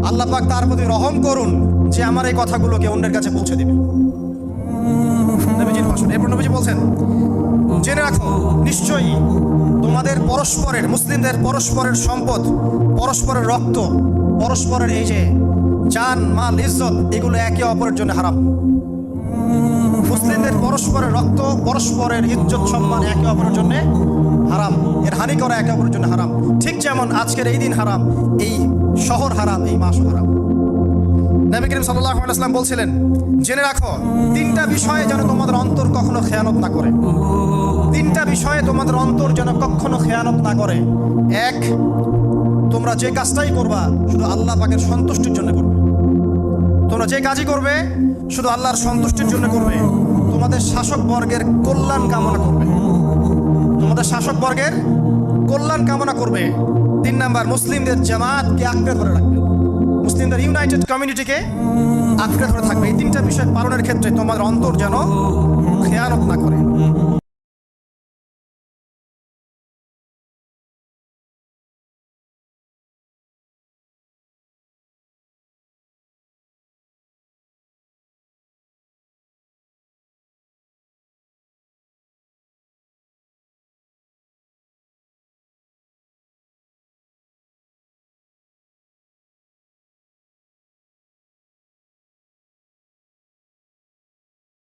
আল্লাহ পাক তার প্রতি রহম করুন যে আমার এই কথাগুলোকে অন্যের কাছে পৌঁছে দেবে। নবীজির ভাষণ। এরপর নবীজি বলছেন, জেনে রাখো নিশ্চয়ই তোমাদের পরস্পরের, মুসলিমদের পরস্পরের সম্পদ, পরস্পরের রক্ত, পরস্পরের এই যে জান মাল ইজ্জত, এগুলো একে অপরের জন্য হারাম। মুসলিমদের পরস্পরের রক্ত, পরস্পরের ইজ্জত সম্মান একে অপরের জন্য হারাম। এর হানি করা একে অপরের জন্য হারাম। ঠিক যেমন আজকের এই দিন হারাম, এই শহর হারাম, এই মাস হারাম। নবী করিম সাল্লাল্লাহু আলাইহি ওয়াসাল্লাম বলছিলেন, জেনে রাখো তিনটা বিষয়ে যেন তোমাদের অন্তর কখনো খেয়ানত না করে। তিনটা বিষয়ে তোমাদের অন্তর যেন কখনো খেয়ানত না করে। এক, তোমরা যে কাজটাই করবা শুধু আল্লাহ পাকের সন্তুষ্টির জন্য করবে। তোমরা যে কাজই করবে শুধু আল্লাহর সন্তুষ্টির জন্য করবে। তোমাদের শাসক বর্গের কল্যাণ কামনা করবে। তোমাদের শাসক বর্গের কল্যাণ কামনা করবে। 3 নাম্বার, মুসলিমদের জামাতকে আঁকড়ে ধরে রাখবে। মুসলিমদের ইউনাইটেড কমিউনিটিকে আঁকড়ে ধরে থাকবে। এই তিনটা বিষয় পালনের ক্ষেত্রে তোমাদের অন্তর যেন খেয়ানত না করে।